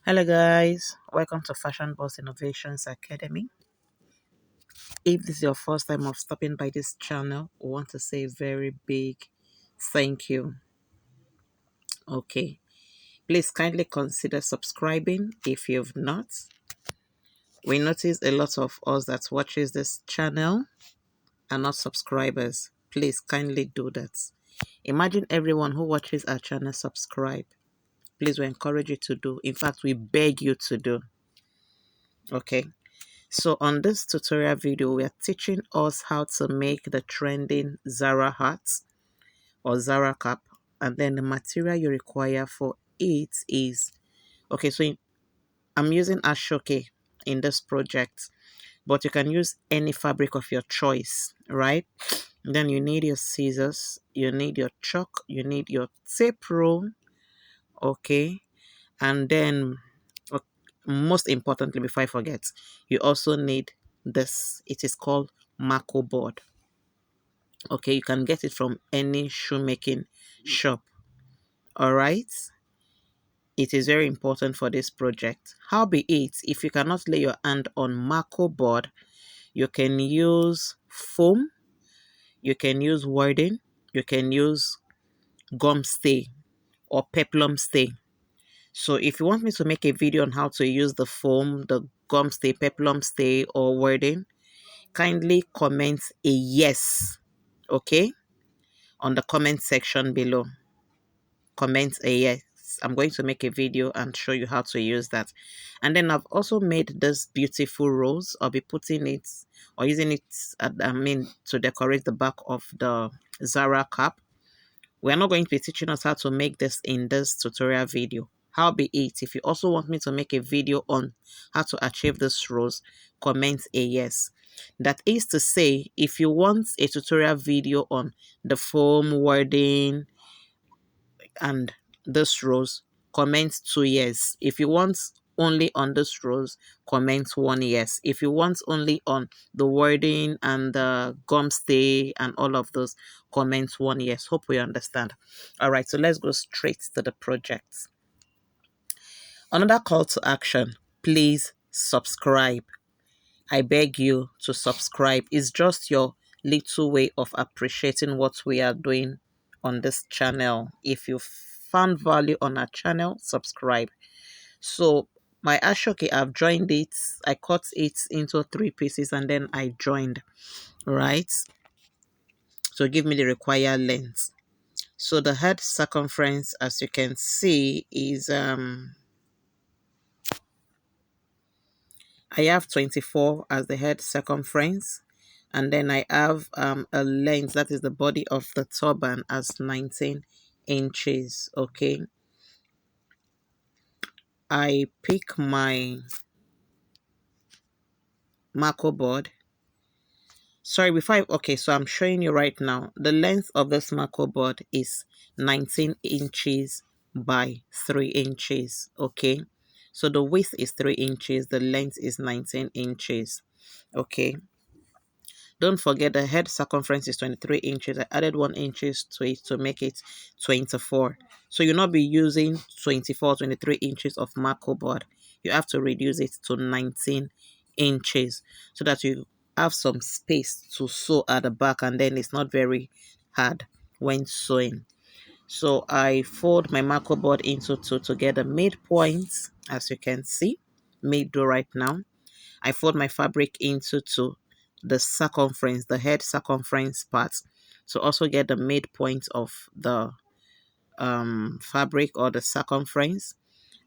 Hello guys, welcome to Fashion Boss Innovations Academy. If this is your first time of stopping by this channel, we want to say a very big thank you. Okay, please kindly consider subscribing if you've not. We notice a lot of us that watches this channel are not subscribers. Please kindly do that. Imagine everyone who watches our channel subscribe. Please, we encourage you to do. In fact, we beg you to do. Okay. So on this tutorial video, we are teaching us how to make the trending Zara hat or Zara cap. And then the material you require for it is, okay, so I'm using ashoke in this project, but you can use any fabric of your choice, right? And then you need your scissors, you need your chalk, you need your tape rule, okay? And then most importantly, before I forget, you also need this. It is called Marco board. Okay, you can get it from any shoemaking shop. All right. It is very important for this project. How be it, if you cannot lay your hand on Marco board, you can use foam, you can use wording, you can use gum stay or peplum stay. So if you want me to make a video on how to use the foam, the gum stay, peplum stay, or wording, kindly comment a yes, okay, on the comment section below. Comment a yes. I'm going to make a video and show you how to use that. And then I've also made this beautiful rose. I'll be putting it or using it, to decorate the back of the Zara cap. We're not going to be teaching us how to make this in this tutorial video. How be it, if you also want me to make a video on how to achieve this rose, comment a yes. That is to say, if you want a tutorial video on the foam wording and this rose, comment 2 yes. If you want only on this rose, comment 1 yes. If you want only on the wording and the gum stay and all of those, comment 1 yes. Hope we understand. All right, so let's go straight to the project. Another call to action, please subscribe. I beg you to subscribe. It's just your little way of appreciating what we are doing on this channel. If you found value on our channel, subscribe. So my ashoke, I've joined it. I cut it into 3 pieces and then I joined, right? So give me the required length. So the head circumference, as you can see, is I have 24 as the head circumference, and then I have a length, that is the body of the turban, as 19 inches. Okay, I pick my Marco board. Sorry, okay, so I'm showing you right now. The length of this Marco board is 19 inches by 3 inches. Okay, so the width is 3 inches, the length is 19 inches. Okay, don't forget the head circumference is 23 inches. I added 1 inches to it to make it 24. So you'll not be using 24, 23 inches of Marco board. You have to reduce it to 19 inches so that you have some space to sew at the back, and then it's not very hard when sewing. So I fold my Marco board into 2 to get the midpoint, as you can see, made do right now. I fold my fabric into 2, the circumference, the head circumference part, to also get the midpoint of the fabric or the circumference.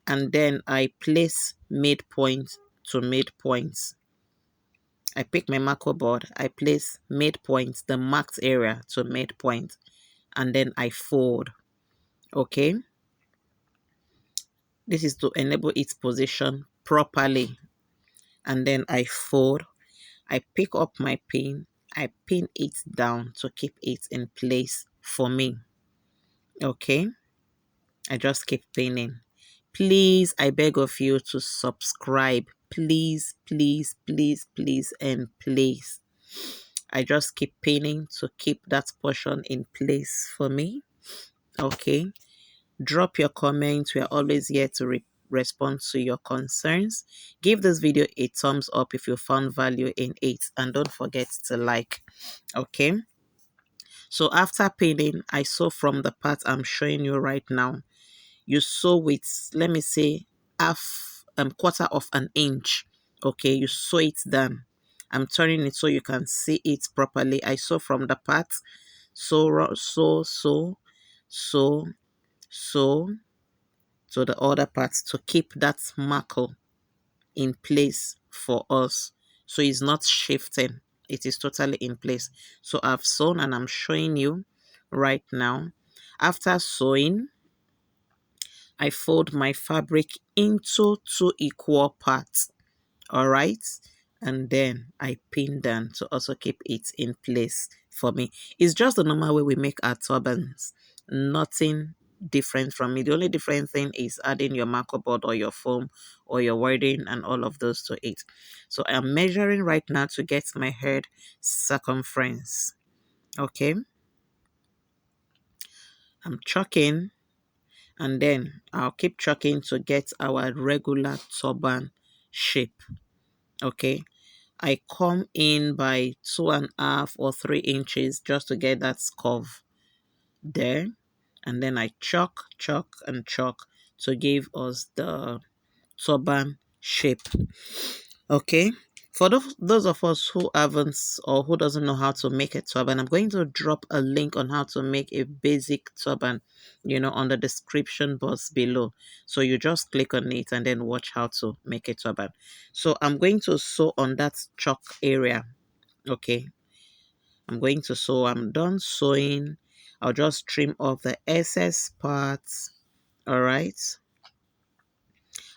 And then I place midpoint to midpoint. I pick my Marco board, I place midpoint, the marked area, to midpoint, and then I fold. Okay, this is to enable its position properly. And then I fold. I pick up my pin, I pin it down to keep it in place for me. Okay, I just keep pinning. Please, I beg of you to subscribe. Please, please, please, please, and please. I just keep pinning to keep that portion in place for me. Okay, drop your comments. We are always here to respond to your concerns. Give this video a thumbs up if you found value in it, and don't forget to like. Okay, so after pinning, I sew from the part I'm showing you right now. You sew with, let me say, half quarter of an inch. Okay, you sew it down. I'm turning it so you can see it properly. I sew from the part, sew to the other part to keep that markle in place for us, so it's not shifting. It is totally in place. So I've sewn and I'm showing you right now. After sewing, I fold my fabric into two equal parts. All right, and then I pin down to also keep it in place for me. It's just the normal way we make our turbans. Nothing different from it. The only different thing is adding your marker board or your foam or your wording and all of those to it. So I'm measuring right now to get my head circumference. Okay, I'm chalking, and then I'll keep chalking to get our regular turban shape. Okay, I come in by 2.5 or 3 inches just to get that curve there, and then I chalk and chalk to give us the turban shape. Okay, for those of us who haven't or who doesn't know how to make a turban, I'm going to drop a link on how to make a basic turban, on the description box below. So you just click on it and then watch how to make a turban. So I'm going to sew on that chalk area. Okay, I'm done sewing. I'll just trim off the excess parts. All right,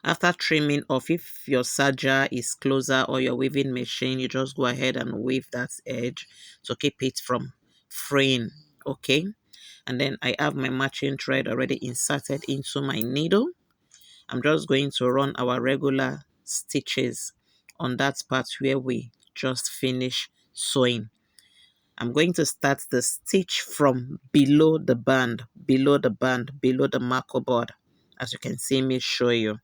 after trimming off, if your serger is closer or your weaving machine, you just go ahead and weave that edge to keep it from fraying. Okay, and then I have my matching thread already inserted into my needle. I'm just going to run our regular stitches on that part where we just finished sewing. I'm going to start the stitch from below the band, below the marker board, as you can see me show you.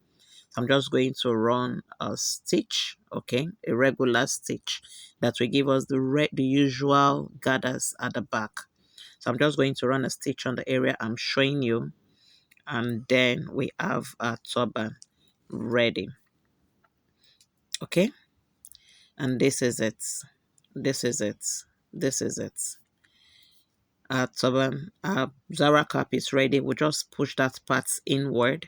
I'm just going to run a stitch, okay, a regular stitch that will give us the usual gathers at the back. So I'm just going to run a stitch on the area I'm showing you, and then we have our turban ready. Okay, and this is it. This is it. This is it. Our turban, our Zara cap is ready. We'll just push that part inward.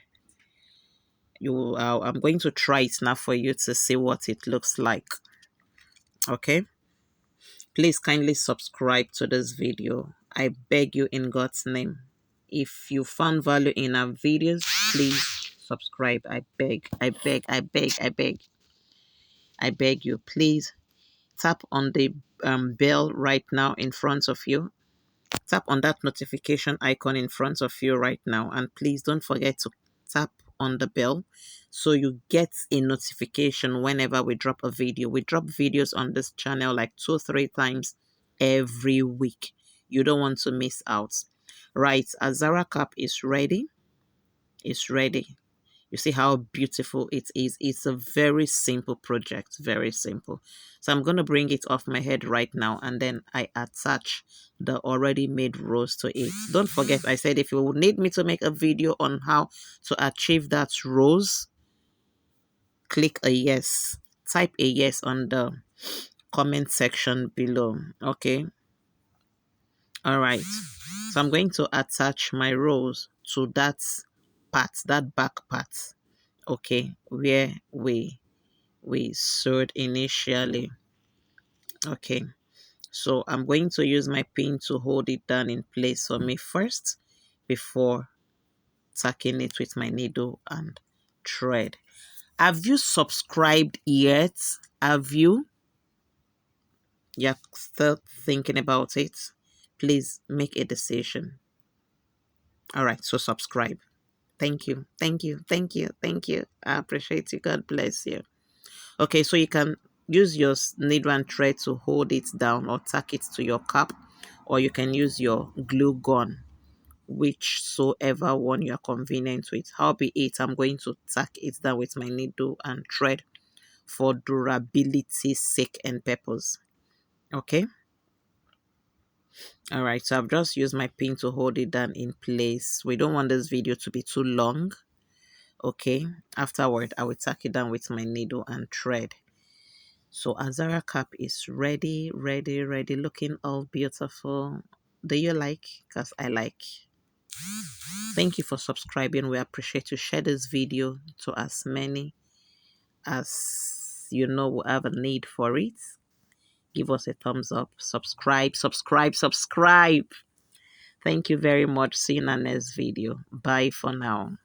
I'm going to try it now for you to see what it looks like. Okay, please kindly subscribe to this video. I beg you in God's name. If you found value in our videos, please subscribe. I beg, I beg, I beg, I beg. I beg you, please tap on the bell right now in front of you. Tap on that notification icon in front of you right now, and please don't forget to tap on the bell so you get a notification whenever we drop a video. We drop videos on this channel like 2 or 3 times every week. You don't want to miss out. Right, a Zara cap is ready. It's ready. You see how beautiful it is. It's a very simple project, very simple. So I'm going to bring it off my head right now, and then I attach the already made rose to it. Don't forget, I said if you need me to make a video on how to achieve that rose, click a yes. Type a yes on the comment section below. Okay. All right. So I'm going to attach my rose to that part, that back part. Okay, where we sewed initially. Okay, so I'm going to use my pin to hold it down in place for me first before tacking it with my needle and thread. Have you subscribed yet? Have you? You're still thinking about it? Please make a decision. All right, so subscribe. Thank you, thank you, thank you, thank you. I appreciate you. God bless you. Okay, so you can use your needle and thread to hold it down or tack it to your cap, or you can use your glue gun whichsoever one you're convenient with. Howbeit, I'm going to tack it down with my needle and thread for durability sake and purpose. Okay. All right, so I've just used my pin to hold it down in place. We don't want this video to be too long. Okay, afterward I will tack it down with my needle and thread. So our Zara cap is ready, looking all beautiful. Do you like? Because I like. Thank you for subscribing. We appreciate you. Share this video to as many as you know will have a need for it. Give us a thumbs up. Subscribe. Thank you very much. See you in the next video. Bye for now.